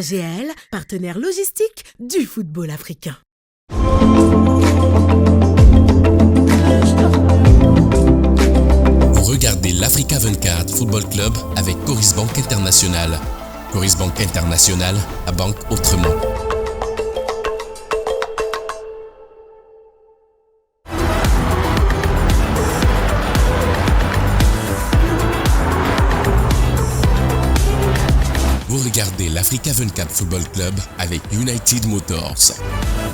AGL, partenaire logistique du football africain. Vous regardez l'Africa 24 Football Club avec Coris Bank International. Coris Bank International, la banque autrement. Vous regardez l'Africa 24 Football Club avec United Motors.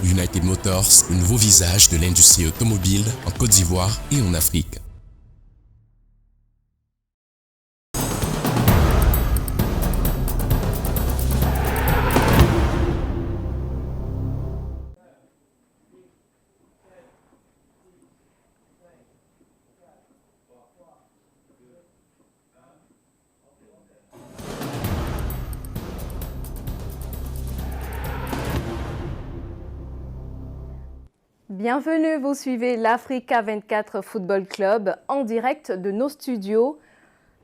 United Motors, le nouveau visage de l'industrie automobile en Côte d'Ivoire et en Afrique. Bienvenue, vous suivez l'Africa 24 Football Club en direct de nos studios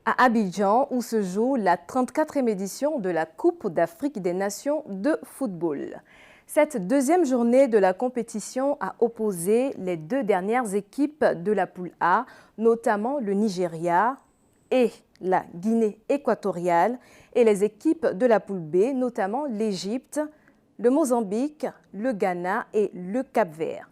à Abidjan où se joue la 34e édition de la Coupe d'Afrique des Nations de football. Cette deuxième journée de la compétition a opposé les deux dernières équipes de la poule A, notamment le Nigeria et la Guinée équatoriale, et les équipes de la poule B, notamment l'Égypte, le Mozambique, le Ghana et le Cap-Vert.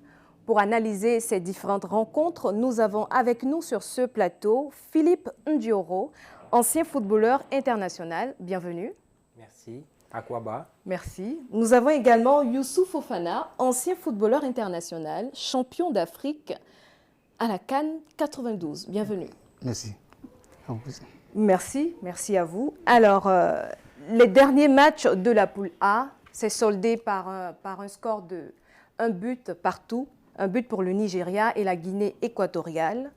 Pour analyser ces différentes rencontres, nous avons avec nous sur ce plateau Philippe Ndioro, ancien footballeur international. Bienvenue. Merci. Akwaba. Merci. Nous avons également Youssouf Fofana, ancien footballeur international, champion d'Afrique à la CAN 92. Bienvenue. Merci. Merci à vous. Alors, les derniers matchs de la poule A s'est soldé par un score de 1 but partout. Un but pour le Nigeria et la Guinée équatoriale.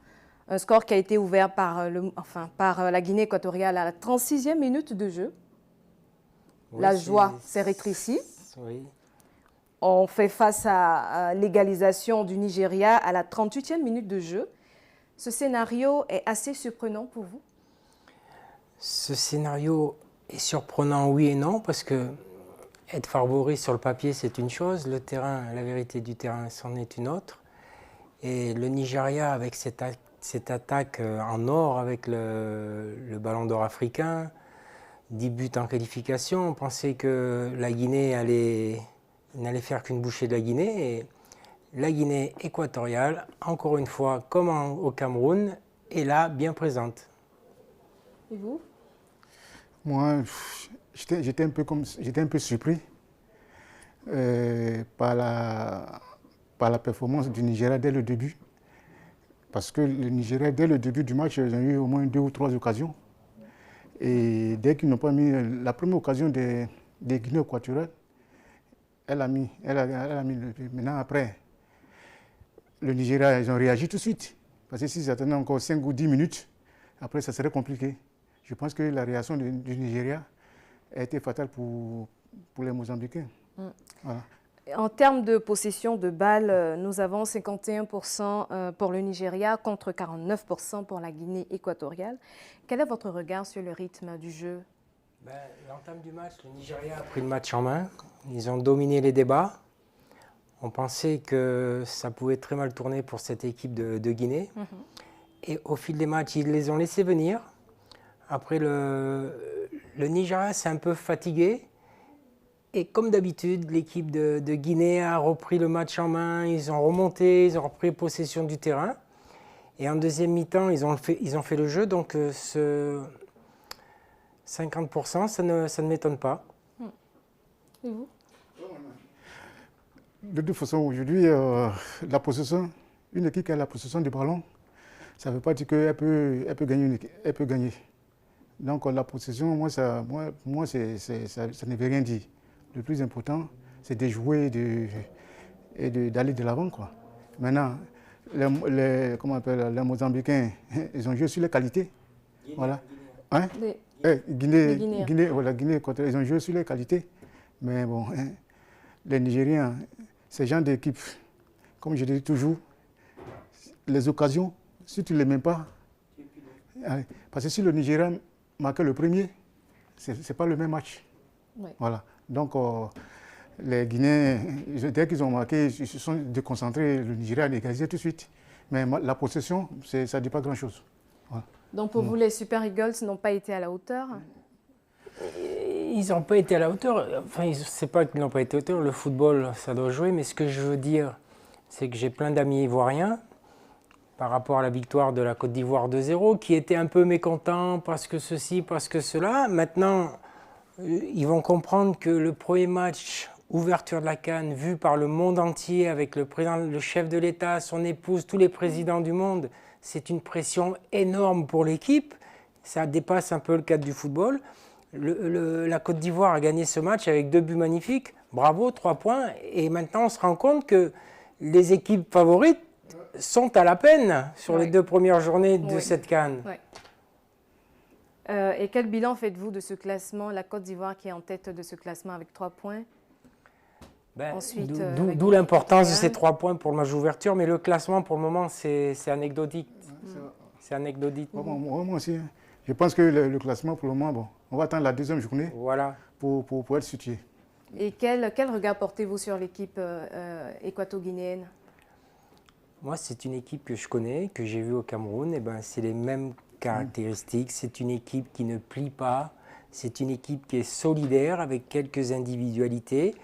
Un score qui a été ouvert par la Guinée équatoriale à la 36e minute de jeu. Oui, la joie s'est rétrécie. Oui. On fait face à l'égalisation du Nigeria à la 38e minute de jeu. Ce scénario est assez surprenant pour vous? Ce scénario est surprenant, oui et non, parce que être favori sur le papier, c'est une chose. Le terrain, la vérité du terrain, c'en est une autre. Et le Nigeria, avec cette attaque en or avec le ballon d'or africain, 10 buts en qualification, on pensait que la Guinée n'allait faire qu'une bouchée de la Guinée. Et la Guinée équatoriale, encore une fois, comme au Cameroun, est là, bien présente. Et vous? Moi, j'étais un peu surpris par la performance du Nigeria dès le début. Parce que le Nigeria, dès le début du match, ils ont eu au moins 2 ou 3 occasions. Et dès qu'ils n'ont pas mis la première occasion des Guinéens équatoriales, elle a mis le but. Maintenant, après, le Nigeria, ils ont réagi tout de suite. Parce que s'ils attendaient encore 5 ou 10 minutes, après, ça serait compliqué. Je pense que la réaction du Nigeria a été fatale pour les Mozambicains. Voilà. En termes de possession de balles, nous avons 51% pour le Nigeria contre 49% pour la Guinée équatoriale. Quel est votre regard sur le rythme du jeu? L'entame du match, le Nigeria a pris le match en main. Ils ont dominé les débats. On pensait que ça pouvait très mal tourner pour cette équipe de Guinée. Et au fil des matchs, ils les ont laissés venir. Après, le Nigeria s'est un peu fatigué. Et comme d'habitude, l'équipe de Guinée a repris le match en main. Ils ont remonté, ils ont repris possession du terrain. Et en deuxième mi-temps, ils ont fait le jeu. Donc, ce 50%, ça ne m'étonne pas. Et vous? De toute façon, aujourd'hui, la possession, une équipe qui a la possession du ballon, ça ne veut pas dire qu'elle peut gagner. Donc la possession, ça ne veut rien dire. Le plus important, c'est de jouer et d'aller de l'avant, quoi. Maintenant, les Mozambicains, ils ont joué sur les qualités. Voilà. Hein? Guinée, voilà, Guinée, ils ont joué sur les qualités. Mais bon, les Nigériens, ces gens d'équipe, comme je dis toujours, les occasions, si tu ne les mets pas, parce que si le Nigeria marquait le premier, ce n'est pas le même match. Ouais. Voilà. Donc, les Guinéens, dès qu'ils ont marqué, ils se sont déconcentrés. Le Nigeria a égalisé tout de suite. Mais la possession, ça ne dit pas grand-chose. Voilà. Donc pour vous, les Super Eagles n'ont pas été à la hauteur? Ils n'ont pas été à la hauteur. Enfin, c'est pas qu'ils n'ont pas été à la hauteur. Le football, ça doit jouer. Mais ce que je veux dire, c'est que j'ai plein d'amis ivoiriens par rapport à la victoire de la Côte d'Ivoire 2-0, qui étaient un peu mécontents parce que ceci, parce que cela. Maintenant, ils vont comprendre que le premier match, ouverture de la CAN, vu par le monde entier, avec le président, le chef de l'État, son épouse, tous les présidents du monde, c'est une pression énorme pour l'équipe. Ça dépasse un peu le cadre du football. La Côte d'Ivoire a gagné ce match avec 2 buts magnifiques. Bravo, 3 points. Et maintenant, on se rend compte que les équipes favorites sont à la peine sur les 2 premières journées de cette CAN. Oui. Et quel bilan faites-vous de ce classement? La Côte d'Ivoire qui est en tête de ce classement avec 3 points. D'où l'importance de ces 3 points pour le match d'ouverture. Mais le classement, pour le moment, c'est anecdotique. C'est anecdotique. Moi aussi. Je pense que le classement, pour le moment, bon, on va attendre la 2e journée pour être situé. Et quel regard portez-vous sur l'équipe équato-guinéenne? Moi, c'est une équipe que je connais, que j'ai vue au Cameroun. Et ben, c'est les mêmes caractéristiques. C'est une équipe qui ne plie pas. C'est une équipe qui est solidaire avec quelques individualités.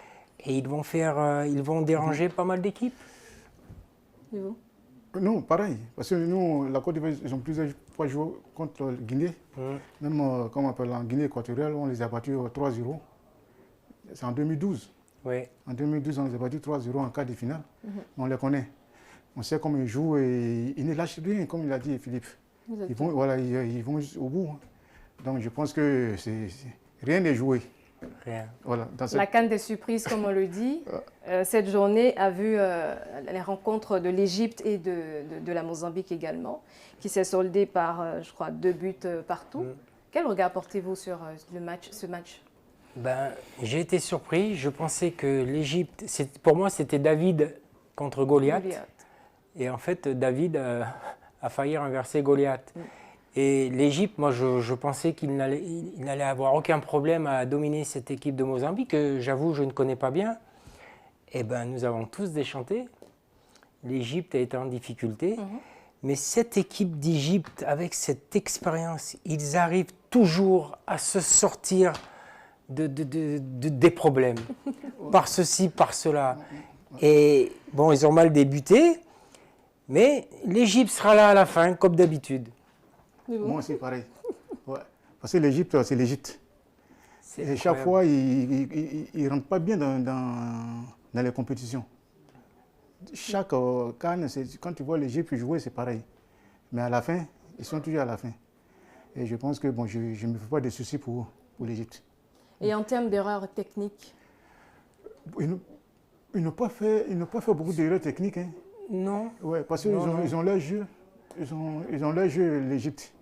Et ils vont déranger pas mal d'équipes. Et vous? Non, pareil. Parce que nous, la Côte d'Ivoire, ils ont plusieurs fois joué contre la Guinée. Même, comme on appelle en Guinée équatoriale, on les a battus 3-0. C'est en 2012. Oui. En 2012, on les a battus 3-0 en quart de finale. On les connaît. On sait comment ils jouent et ils ne lâchent rien, comme il a dit Philippe. Ils vont jusqu'au bout. Donc je pense que rien n'est joué. Rien. Voilà, La CAN des surprises, comme on le dit. Cette journée a vu les rencontres de l'Égypte et de la Mozambique également, qui s'est soldée par, je crois, 2 buts partout. Quel regard portez-vous sur ce match? J'ai été surpris. Je pensais que l'Égypte, pour moi, c'était David contre Goliath. Et en fait, David a failli renverser Goliath. Et l'Égypte, moi, je pensais qu'il n'allait avoir aucun problème à dominer cette équipe de Mozambique, que j'avoue, je ne connais pas bien. Eh bien, nous avons tous déchanté. L'Égypte a été en difficulté. Mais cette équipe d'Égypte, avec cette expérience, ils arrivent toujours à se sortir des problèmes. Par ceci, par cela. Et bon, ils ont mal débuté, mais l'Égypte sera là à la fin, comme d'habitude. Moi aussi, pareil. Ouais. Parce que l'Égypte, c'est l'Égypte. Et chaque fois, ils ne rentrent pas bien dans les compétitions. Chaque CAN, quand tu vois l'Égypte jouer, c'est pareil. Mais à la fin, ils sont toujours à la fin. Et je pense que bon, je ne me fais pas de soucis pour l'Égypte. Et en termes d'erreurs techniques? Ils n'ont pas fait beaucoup d'erreurs techniques. Hein. Non. Ouais, parce qu'ils ont leur jeu. Ils ont leur jeu, l'Égypte.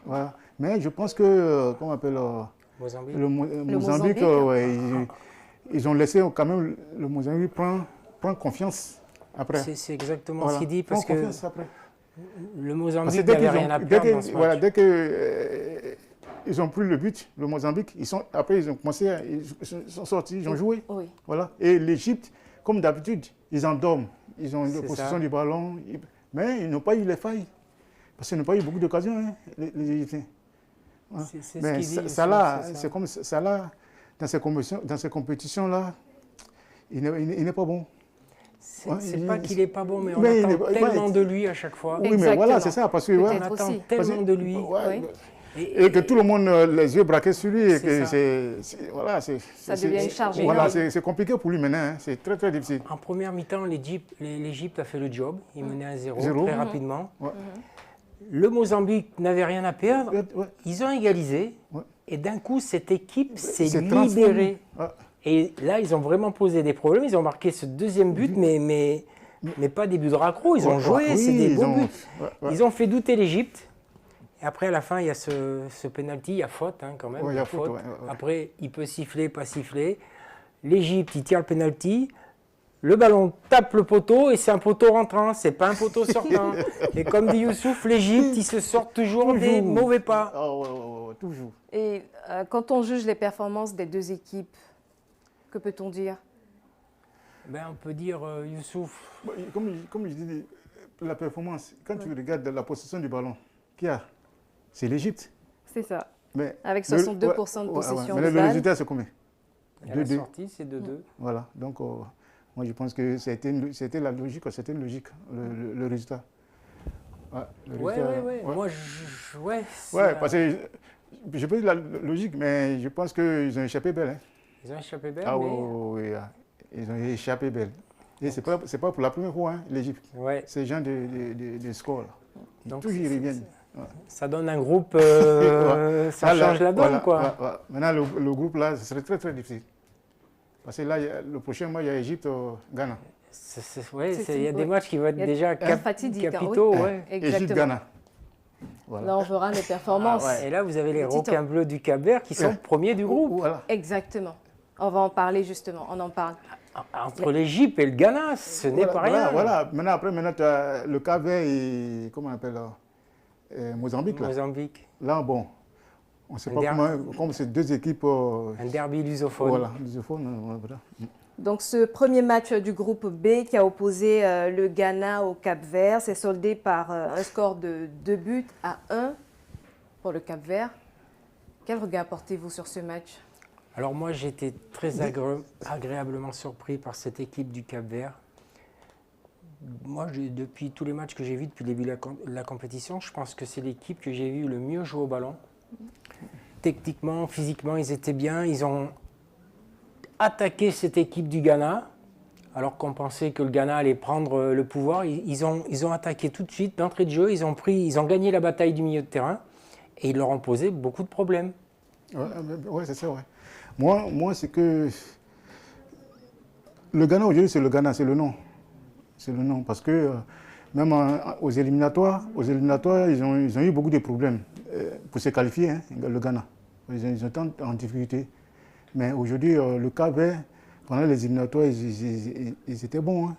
Voilà. Mais je pense que, comment on appelle Mozambique. le Mozambique, ils ont laissé quand même le Mozambique prendre confiance après. C'est exactement ce qu'il dit, parce que le Mozambique n'avait rien à perdre dans ce match. Voilà, dès qu'ils ont pris le but, le Mozambique, après ils ont commencé, ils sont sortis, ils ont joué. Oui. Voilà. Et l'Égypte, comme d'habitude, ils endorment. Ils ont la possession du ballon, mais ils n'ont pas eu les failles. Parce qu'ils n'ont pas eu beaucoup d'occasions, hein, les Égyptiens. Voilà. C'est mais ce qu'il dit. c'est comme ça là, dans ces compétitions-là, il n'est pas bon. C'est pas qu'il n'est pas bon, mais on attend tellement de lui à chaque fois. Oui, mais voilà, c'est ça, parce que on attend tellement de lui. Et que tout le monde les yeux braqués sur lui. Et que ça devient une charge. Voilà, c'est compliqué pour lui maintenant. Hein. C'est très, très difficile. En première mi-temps, l'Égypte a fait le job. Il menait 1-0 très rapidement. Ouais. Le Mozambique n'avait rien à perdre. Ils ont égalisé. Et d'un coup, cette équipe s'est libérée. Et là, ils ont vraiment posé des problèmes. Ils ont marqué ce 2e but, mais pas des buts de raccro. Ils ont joué, c'est des beaux buts. Ils ont fait douter l'Égypte. Et après, à la fin, il y a ce penalty, il y a faute hein, quand même. Il y a faute. Après, il peut siffler, pas siffler. L'Égypte, il tire le penalty. Le ballon tape le poteau et c'est un poteau rentrant, c'est pas un poteau sortant. Et comme dit Youssouf, l'Égypte, ils se sortent toujours des mauvais pas. Toujours. Et quand on juge les performances des 2 équipes, Que peut-on dire? Ben, on peut dire, Youssouf, Bon, comme je dis, la performance, quand tu regardes la possession du ballon, qui a? C'est l'Égypte. C'est ça. Mais Avec 62% de possession mais de le balle. résultat, c'est combien? à la 2-2. sortie, c'est 2-2. Voilà, donc moi je pense que c'était la logique, c'était une logique, le résultat. Ouais, le Ouais, résultat, ouais. Moi, c'est, Ouais, parce que je peux dire la logique, mais je pense qu'ils ont échappé belle. Hein. ils ont échappé belle, Ah mais... oui, ils ont échappé belle. Et c'est pas pour la première fois, hein, l'Égypte. Ouais. Ces gens de score, là. Donc, Toujours ils reviennent. Ouais. Ça donne un groupe, ça Ah, là, change la donne, voilà, quoi. voilà. Maintenant, le groupe, là, ce serait très, très difficile. Parce que là, le prochain mois, il y a Égypte-Ghana. Il y a des matchs qui vont être déjà fatidiques, hein, capitaux. oui. Ouais. Exactement. Égypte-Ghana. Voilà. Là, on verra les performances. Et là, vous avez les Les Titans. requins bleus du Cap-Vert qui sont premiers du groupe. Voilà. Exactement. On va en parler justement, on en parle. Entre l'Égypte et le Ghana, ce n'est pas rien. Voilà. Maintenant, tu as le Cap-Vert et, comment on appelle là, Mozambique. Là. Mozambique. Là, bon, on ne sait pas comment, comme c'est deux équipes. Un derby lusophone. Voilà, lusophone. Voilà. Donc ce premier match du groupe B qui a opposé le Ghana au Cap-Vert s'est soldé par un score de 2-1 pour le Cap-Vert. Quel regard portez-vous sur ce match? Alors moi, j'ai été très agréablement surpris par cette équipe du Cap-Vert. Moi, depuis tous les matchs que j'ai vus depuis le début de la compétition, je pense que c'est l'équipe que j'ai vue le mieux jouer au ballon. Techniquement, physiquement, ils étaient bien. Ils ont attaqué cette équipe du Ghana, alors qu'on pensait que le Ghana allait prendre le pouvoir. Ils ont attaqué tout de suite, d'entrée de jeu. Ils ont gagné la bataille du milieu de terrain et ils leur ont posé beaucoup de problèmes. Ouais, c'est ça, ouais. Moi, c'est que le Ghana aujourd'hui, c'est le Ghana, c'est le nom. C'est le nom, parce que même aux éliminatoires, ils ont eu beaucoup de problèmes pour se qualifier, hein, le Ghana. Ils ont été en difficulté. Mais aujourd'hui, le Cap-Vert, pendant les éliminatoires, ils étaient bons, hein,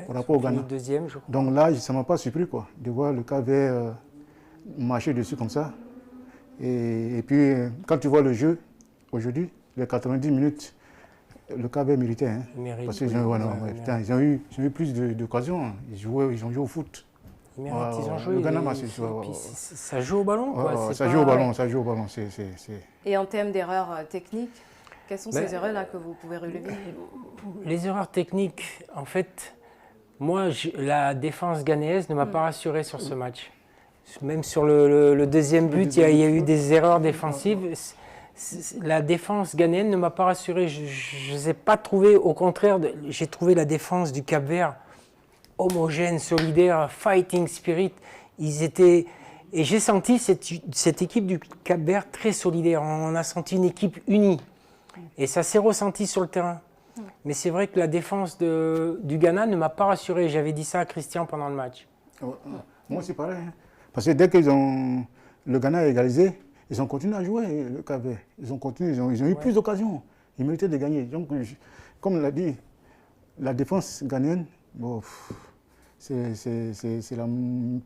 par rapport au Ghana. Deuxième, je crois. Donc là, ça ne m'a pas surpris, quoi, de voir le Cap-Vert marcher dessus comme ça. Et puis, quand tu vois le jeu, aujourd'hui, les 90 minutes, le Cap-Vert méritait. Hein, parce qu'ils ils ont eu plus d'occasions. Hein. Ils ont joué au foot. Ils méritent, ils ont joué. Le Ghana, ça joue au ballon, quoi. Ça joue au ballon, ça joue au ballon. Et en termes d'erreurs techniques, quelles sont ces erreurs-là que vous pouvez relever? Les erreurs techniques, en fait, moi, la défense ghanéenne ne m'a pas rassuré sur ce match. Même sur le deuxième but, il y a eu des erreurs défensives. La défense ghanéenne ne m'a pas rassuré. Je ne les ai pas trouvées. Au contraire, j'ai trouvé la défense du Cap-Vert homogène, solidaire, fighting spirit. Et j'ai senti cette équipe du Cap-Vert très solidaire. On a senti une équipe unie. Et ça s'est ressenti sur le terrain. Mais c'est vrai que la défense du Ghana ne m'a pas rassuré. J'avais dit ça à Christian pendant le match. Moi, c'est pareil. Hein. Parce que dès que le Ghana a égalisé, ils ont continué à jouer, le Cap-Vert. Ils ont continué, ils ont eu plus d'occasions. Ils méritaient de gagner. Donc, comme l'a dit, la défense ghanéenne, bon, c'est la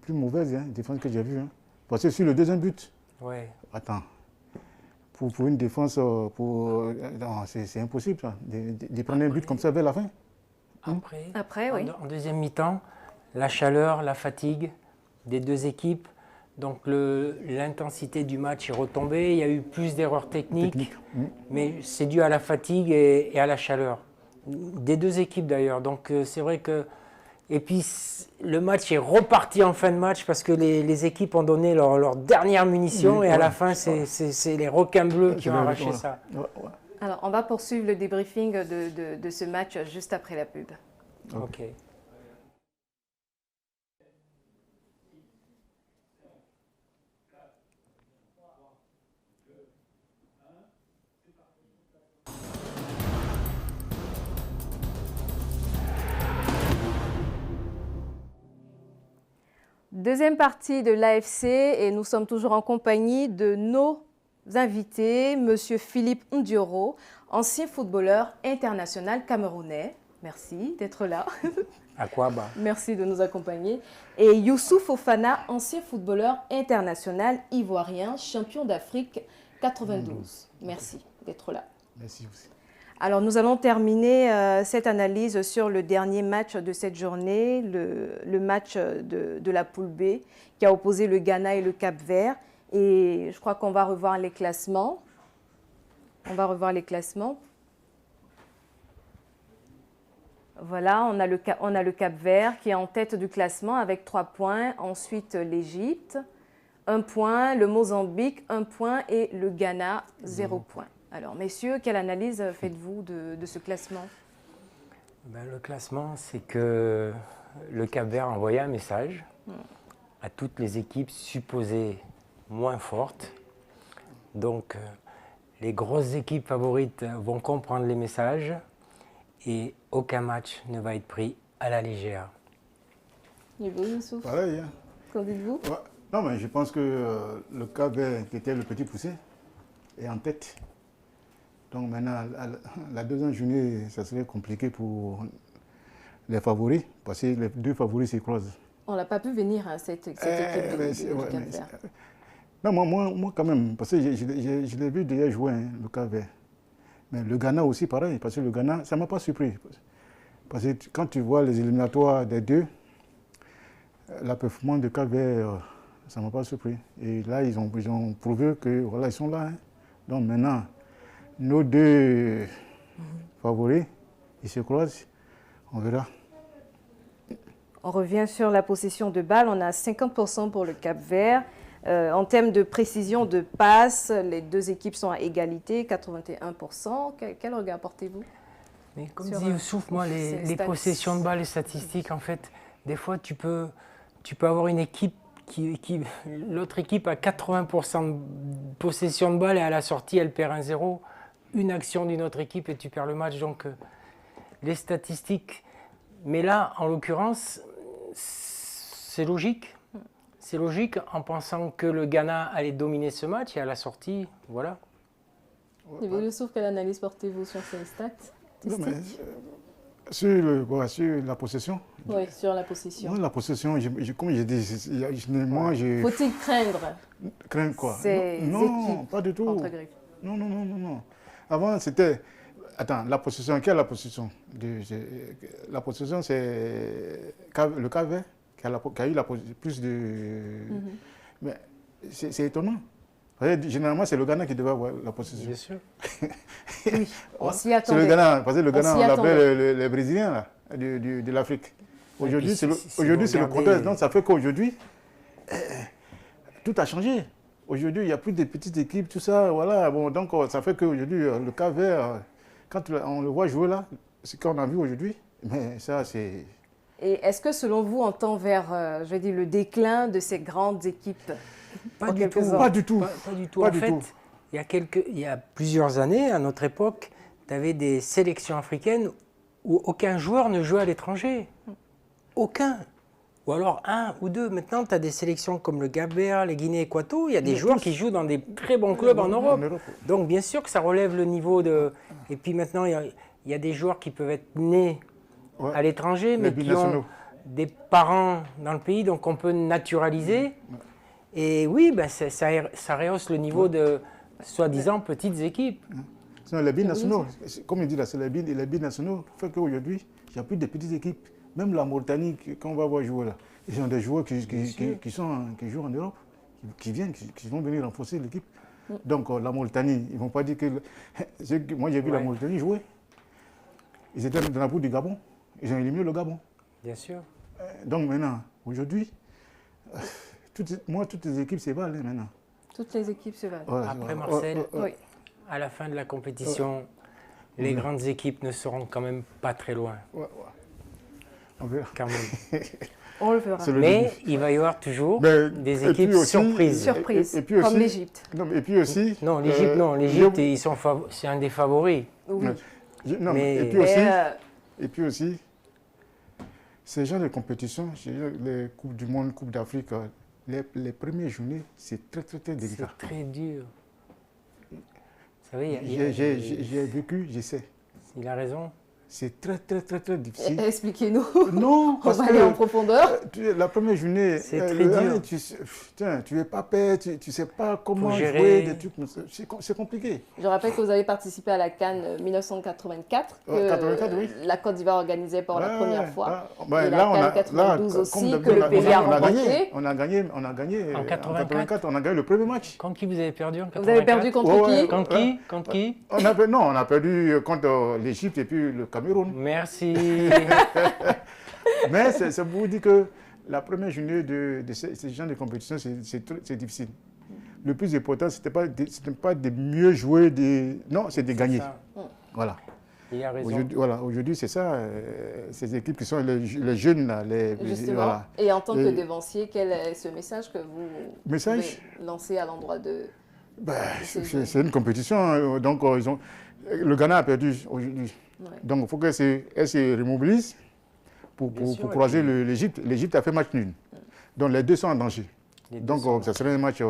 plus mauvaise défense que j'ai vue. Hein. Parce que sur le deuxième but, attends, pour une défense, c'est impossible ça, de prendre un but comme ça vers la fin. Après, oui. En deuxième mi-temps, la chaleur, la fatigue des deux équipes. Donc l'intensité du match est retombée, il y a eu plus d'erreurs techniques, mais c'est dû à la fatigue et à la chaleur. Des deux équipes d'ailleurs, donc c'est vrai que... Et puis le match est reparti en fin de match parce que les équipes ont donné leur dernière munition et à la fin c'est les requins bleus qui ont arraché ça. Alors on va poursuivre le débriefing de ce match juste après la pub. Ok. Deuxième partie de l'AFC et nous sommes toujours en compagnie de nos invités, M. Philippe Ndioro, ancien footballeur international camerounais. Merci d'être là. Akwaba. Merci de nous accompagner. Et Youssouf Fofana, ancien footballeur international ivoirien, champion d'Afrique 92. Merci d'être là. Merci aussi. Alors, nous allons terminer cette analyse sur le dernier match de cette journée, le match de la poule B, qui a opposé le Ghana et le Cap-Vert. Et je crois qu'on va revoir les classements. Voilà, on a le Cap-Vert qui est en tête du classement avec 3 points. Ensuite, l'Égypte, 1 point. Le Mozambique, 1 point. Et le Ghana, 0 point. Alors, messieurs, quelle analyse faites-vous de ce classement? Le classement, c'est que le Cap-Vert a envoyé un message à toutes les équipes supposées moins fortes. Donc, les grosses équipes favorites vont comprendre les messages et aucun match ne va être pris à la légère. Et vous, Youssouf? Pareil. Hein. Qu'en dites-vous? Ouais. Non, mais je pense que le Cap-Vert, qui était le petit poussé, est en tête. Donc maintenant, la deuxième journée, ça serait compliqué pour les favoris, parce que les deux favoris se croisent. On n'a pas pu venir à cette équipe du Cap-Vert. Non, moi quand même, parce que je l'ai vu déjà jouer, hein, le Cap-Vert. Mais le Ghana aussi, pareil, parce que le Ghana, ça ne m'a pas surpris. Parce que quand tu vois les éliminatoires des deux, la performance du Cap-Vert, ça ne m'a pas surpris. Et là, ils ont prouvé que voilà, ils sont là. Hein. Donc maintenant, nos deux favoris, ils se croisent, on verra. On revient sur la possession de balle. On a 50% pour le Cap-Vert. En termes de précision de passe, les deux équipes sont à égalité, 81%. Quel regard portez-vous? Mais comme dit Youssouf, moi, les possessions de balles, les statistiques, en fait, des fois, tu peux avoir une équipe l'autre équipe a 80% de possession de balle et à la sortie, elle perd 1-0. Une action d'une autre équipe et tu perds le match. Donc, les statistiques. Mais là, en l'occurrence, c'est logique. C'est logique en pensant que le Ghana allait dominer ce match et à la sortie, voilà. Et vous, Youssouf, quelle analyse portez-vous sur ces stats? Non, mais, sur la possession. Oui, sur la possession. Moi, la possession, comme j'ai dit, moi, faut-il craindre? Craindre quoi? Non, pas du tout. Non. Avant, c'était... Attends, la possession, quelle est la possession? La possession, c'est le Cap-Vert qui a eu plus de... Mais c'est étonnant. Généralement, c'est le Ghana qui devait avoir la possession. Bien sûr. Oui, on s'y attendait. C'est le Ghana, parce que le Ghana, on l'appelle les Brésiliens là, de l'Afrique. Aujourd'hui, c'est le contraire. Donc, ça fait qu'aujourd'hui, tout a changé. Aujourd'hui, il n'y a plus de petites équipes, tout ça. Voilà. Bon, donc, ça fait qu'aujourd'hui, le Cap-Vert, quand on le voit jouer là, ce qu'on a vu aujourd'hui, mais ça, c'est... Et est-ce que, selon vous, on tend vers, le déclin de ces grandes équipes? Pas du tout. En fait, il y a plusieurs années, à notre époque, tu avais des sélections africaines où aucun joueur ne jouait à l'étranger. Aucun. Ou alors un ou deux. Maintenant, tu as des sélections comme le Cap-Vert, les Guinée Équatoriale. Il y a des joueurs qui jouent dans des très bons clubs en Europe. Donc, bien sûr que ça relève le niveau de... Et puis maintenant, il y a des joueurs qui peuvent être nés à l'étranger, mais qui ont des parents dans le pays, donc on peut naturaliser. Et oui, ben ça rehausse le niveau de, soi-disant, petites équipes. Sinon, les binationaux, comme il dit là, c'est les binationaux fait qu'aujourd'hui, il n'y a plus de petites équipes. Même la Mauritanie, quand on va voir jouer là, ils ont des joueurs qui jouent en Europe, qui vont venir renforcer l'équipe. Donc la Mauritanie, ils ne vont pas dire que... Moi, j'ai vu la Mauritanie jouer. Ils étaient dans la poule du Gabon. Ils ont éliminé le Gabon. Bien sûr. Donc maintenant, aujourd'hui, toutes les équipes se valent maintenant. Toutes les équipes se valent. Après Marcel, à la fin de la compétition, les grandes équipes ne seront quand même pas très loin. On verra. Quand même. On le verra. Mais il va y avoir toujours des équipes surprises. Surprises, comme l'Égypte. Et puis aussi... Non, l'Égypte, l'Égypte, c'est un des favoris. Oui. Et puis aussi, ces genres de compétitions, les Coupes du Monde, Coupe d'Afrique, les premières journées, c'est très, très, très délicat. C'est très dur. Vous savez, j'ai vécu, je sais. Il a raison. c'est très difficile. Expliquez-nous. Non, On parce va que aller en profondeur. la première journée, C'est très dur. Tu n'es pas prêt, tu sais pas comment gérer. jouer, des trucs, c'est compliqué. Je rappelle que vous avez participé à la CAN 1984, que 84, oui. la Côte d'Ivoire organisait pour la Ouais, première fois. ouais, Et là, la on CAN a- 92 là, aussi, comme que le d'habitude, pays a on a gagné. remporté. On a gagné. En 84, on a gagné le premier match. Contre qui vous avez perdu en 84? Vous avez perdu contre Ouais, qui? Contre qui? Contre qui? On a perdu contre l'Égypte et puis le Cameroun. Merci. Mais c'est pour vous dire que la première journée de ces genres de compétition, c'est difficile. Le plus important, ce n'était pas de mieux jouer, non, c'est de gagner. Ça. Voilà. Il a raison. Aujourd'hui, c'est ça. Ces équipes qui sont les jeunes, là, Justement. voilà. Et en tant que Et- dévancier, quel est ce message que vous Message pouvez lancer à l'endroit de... Ben, C'est- c'est une compétition. Donc, le Ghana a perdu aujourd'hui. Ouais. Donc, il faut qu'elle se remobilise pour Bien sûr, croiser et puis- l'Égypte. L'Égypte a fait match nul. Donc, les deux sont en danger. Les deux Donc, sont- ça serait un match.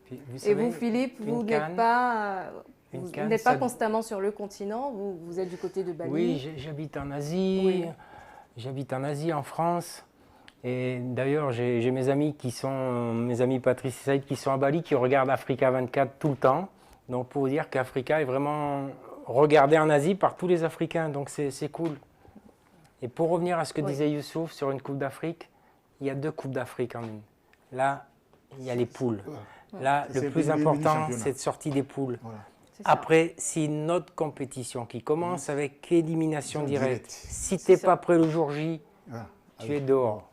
Puis, Et savez, vous, Philippe, une vous CAN, n'êtes pas, une vous CAN, n'êtes pas ça- constamment sur le continent, vous êtes du côté de Bali. Oui, j'habite en Asie. Oui. J'habite en Asie, en France. Et d'ailleurs, j'ai mes amis mes amis Patrice et Saïd qui sont à Bali, qui regardent Africa 24 tout le temps. Donc pour vous dire qu'Africa est vraiment regardé en Asie par tous les Africains. Donc c'est cool. Et pour revenir à ce que Oui. disait Youssouf sur une Coupe d'Afrique, il y a 2 Coupes d'Afrique en une. Là, il y a les poules. Là, C'est le plus les important, mini-championnats. c'est de sortie des poules. Voilà. C'est ça. Après, c'est une autre compétition qui commence avec élimination directe. Direct. Si tu C'est n'es ça. pas prêt le jour J, Voilà. tu es dehors.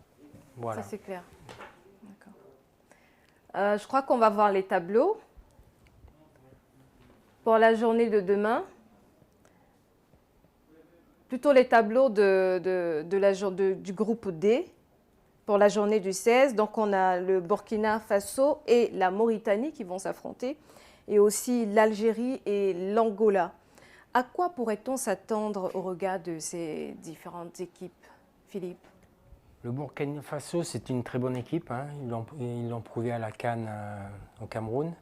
Voilà. Ça, c'est clair. D'accord. Je crois qu'on va voir les tableaux. Pour la journée de demain, plutôt les tableaux du groupe D pour la journée du 16. Donc, on a le Burkina Faso et la Mauritanie qui vont s'affronter, et aussi l'Algérie et l'Angola. À quoi pourrait-on s'attendre au regard de ces différentes équipes, Philippe? Le Burkina Faso, c'est une très bonne équipe. Hein. Ils l'ont prouvé à la CAN au Cameroun.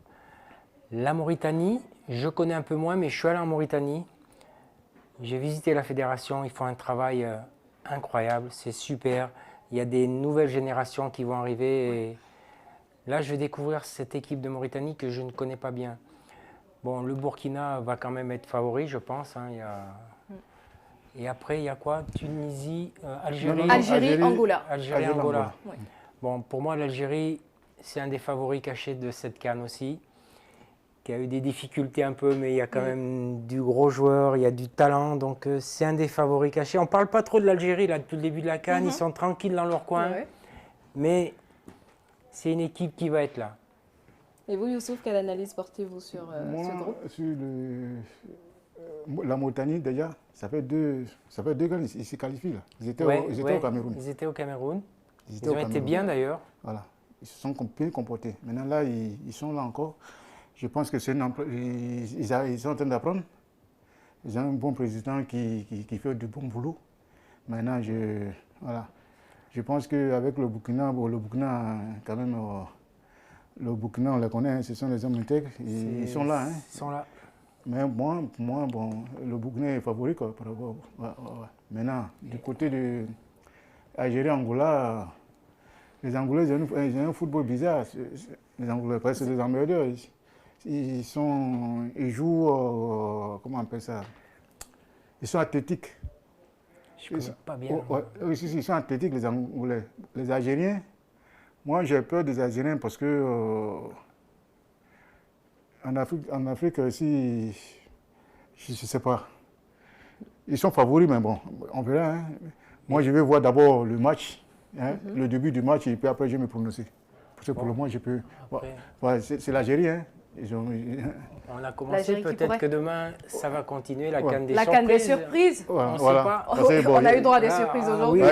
La Mauritanie, je connais un peu moins, mais je suis allé en Mauritanie. J'ai visité la fédération. Ils font un travail incroyable. C'est super. Il y a des nouvelles générations qui vont arriver. Et là, je vais découvrir cette équipe de Mauritanie que je ne connais pas bien. Bon, le Burkina va quand même être favori, je pense. Hein. Et après, il y a quoi? Tunisie, Algérie. Non, Algérie, Angola. Algérie, Algérie, Angola. Angola. Oui. Bon, pour moi, l'Algérie, c'est un des favoris cachés de cette CAN aussi, qui a eu des difficultés un peu, mais il y a quand même du gros joueur, il y a du talent, donc c'est un des favoris cachés. On ne parle pas trop de l'Algérie, là, depuis le début de la CAN, ils sont tranquilles dans leur coin, Ouais. mais c'est une équipe qui va être là. Et vous, Youssouf, quelle analyse portez-vous sur Moi, ce groupe? sur la Mauritanie, déjà, ça fait deux gars, ils se qualifient là. Ils étaient Ouais, au Cameroun. Ils étaient au Cameroun. Ils Ils ont été bien d'ailleurs. Voilà. Ils se sont bien comportés. Maintenant, là, ils sont là encore. Je pense que ils sont en train d'apprendre. Ils ont un bon président qui fait du bon boulot. Maintenant, voilà. Je pense qu'avec le Burkina, quand même, le Burkina, on les connaît, hein, ce sont les hommes intègres. Ils sont là. Hein. Ils sont là. Mais moi, bon, le Burkina est favori quoi, par rapport. Ouais. Maintenant, du côté de Algérie, Angola, les Angolais, ils ont un football bizarre. Les Angolais, presque des emmerdeurs. Ils jouent, comment on appelle ça? Ils sont athlétiques. Je connais pas bien. Oui, ils sont athlétiques, les Angolais. Les Algériens, moi j'ai peur des Algériens parce que en Afrique aussi, je ne sais pas. Ils sont favoris, mais bon, on verra. Hein. Moi, je vais voir d'abord le match, hein, le début du match, et puis après, je vais me prononcer. Parce que pour le moment, je peux. Après. Ouais, c'est l'Algérie. Hein. On a commencé, L'Algérie qui peut-être pourrait- que demain, ça va continuer, la CAN des La surprises. CAN des surprises. On ne sait Voilà. pas. Parce que, bon, On a eu droit à des Ah, surprises ah, aujourd'hui. oui.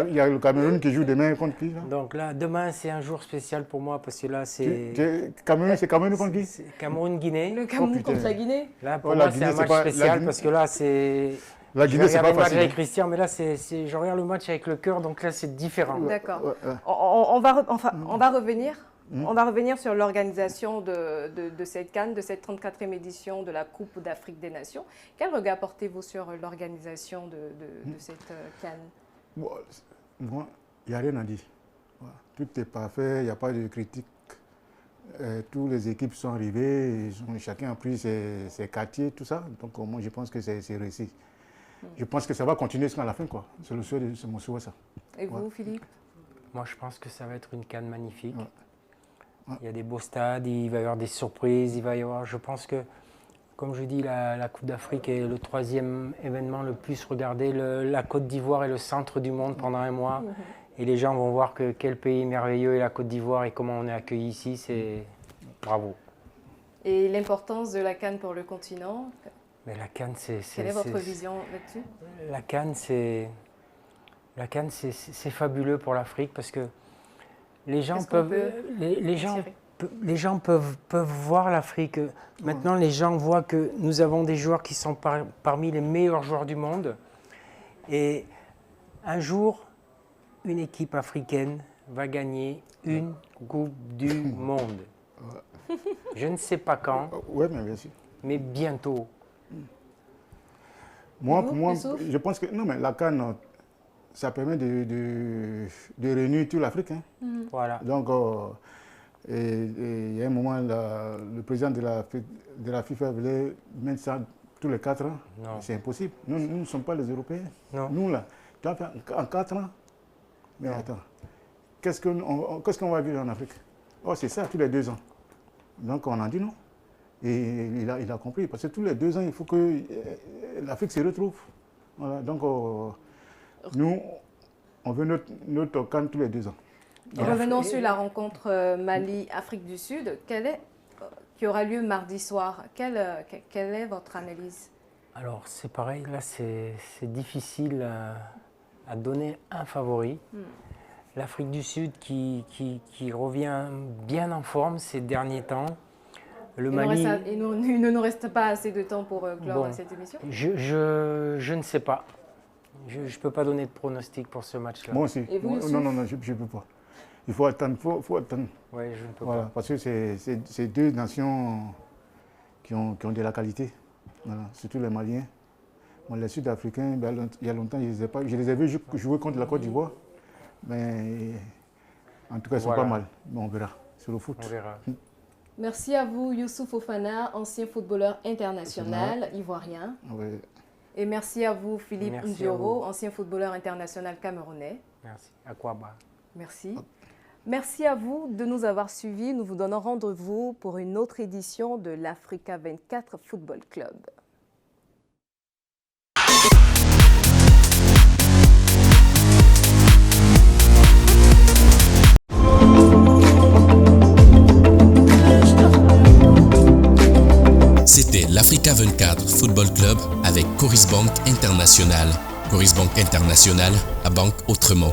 Il y a le Cameroun qui joue demain contre qui là? Donc là, demain, c'est un jour spécial pour moi parce que là, c'est C'est Cameroun contre qui? Cameroun-Guinée. Le Cameroun putain. contre la Guinée. Là, pour Oh, la moi, c'est Guinée, un c'est match pas- la spécial Guinée- parce que là, c'est. La Je Guinée, vais c'est regarder pas le match facile. avec Christian, mais là, je regarde le match avec le cœur, donc là, c'est différent. D'accord. Ouais. On va revenir On va revenir sur l'organisation de cette CAN, de cette 34e édition de la Coupe d'Afrique des Nations. Quel regard portez-vous sur l'organisation de cette CAN? Bon, moi, il n'y a rien à dire. Voilà. Tout est parfait, il n'y a pas de critique. Toutes les équipes sont arrivées, chacun a pris ses quartiers, tout ça. Donc moi, je pense que c'est réussi. Je pense que ça va continuer jusqu'à la fin, quoi. C'est mon souhait, ça. Et vous, Philippe? Moi, je pense que ça va être une CAN magnifique. Ouais. Ouais. Il y a des beaux stades, il va y avoir des surprises, il va y avoir, je pense que, comme je dis, la Coupe d'Afrique est le 3e événement le plus regardé. La Côte d'Ivoire est le centre du monde pendant un mois. Et les gens vont voir que quel pays merveilleux est la Côte d'Ivoire et comment on est accueillis ici, c'est bravo. Et l'importance de la CAN pour le continent? Mais la CAN, quelle est votre vision là-dessus? La CAN, c'est fabuleux pour l'Afrique parce que les gens peuvent voir l'Afrique. Maintenant, les gens voient que nous avons des joueurs qui sont parmi les meilleurs joueurs du monde. Et un jour, une équipe africaine va gagner une Coupe du Monde. Je ne sais pas quand, Oui, mais bien sûr. mais bientôt. Moi, je pense que non, mais la CAN, ça permet de réunir toute l'Afrique. Hein. Voilà. Donc, il y a un moment, le président de la FIFA voulait mettre ça tous les 4 ans. C'est impossible. Nous ne sommes pas les Européens. Non. Nous, là, tu vas faire en 4 ans. Mais attends, qu'est-ce qu'on va vivre en Afrique? Oh, c'est ça, tous les 2 ans. Donc, on a dit non. Et il a compris. Parce que tous les 2 ans, il faut que l'Afrique se retrouve. Voilà. Donc, nous, on veut notre CAN tous les 2 ans. Et revenons sur la rencontre Mali-Afrique du Sud, qui aura lieu mardi soir. Quelle est votre analyse? Alors, c'est pareil, là, c'est difficile à donner un favori. L'Afrique du Sud qui revient bien en forme ces derniers temps. Le Mali... il ne nous reste pas assez de temps pour clore cette émission? Je ne sais pas. Je ne peux pas donner de pronostic pour ce match-là. Moi aussi. Et vous, non, je ne peux pas. Il faut attendre. Faut attendre. Oui, je ne peux pas. Parce que c'est 2 nations qui ont de la qualité. Voilà. Surtout les Maliens. Bon, les Sud-Africains, il y a longtemps, je les ai vus jouer contre la Côte d'Ivoire. Mais en tout cas, ils sont pas mal. Bon, on verra. Sur le foot. On verra. Merci à vous, Youssouf Fofana, ancien footballeur international ivoirien. Oui. Et merci à vous, Philippe Ndioro, ancien footballeur international camerounais. Merci. Akwaba. Merci. Merci à vous de nous avoir suivis. Nous vous donnons rendez-vous pour une autre édition de l'Africa 24 Football Club. C'était l'Africa 24 Football Club avec Coris Bank International. Coris Bank International, la banque autrement.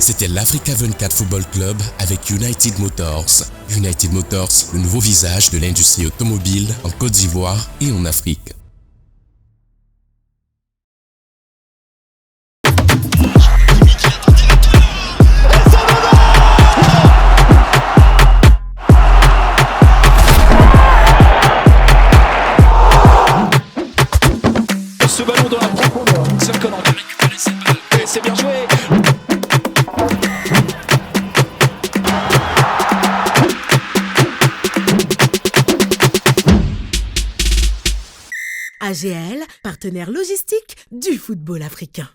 C'était l'Africa 24 Football Club avec United Motors. United Motors, le nouveau visage de l'industrie automobile en Côte d'Ivoire et en Afrique. Ce ballon dans la profondeur, Zirkon a récupéré cette balle et c'est bien joué. AGL, partenaire logistique du football africain.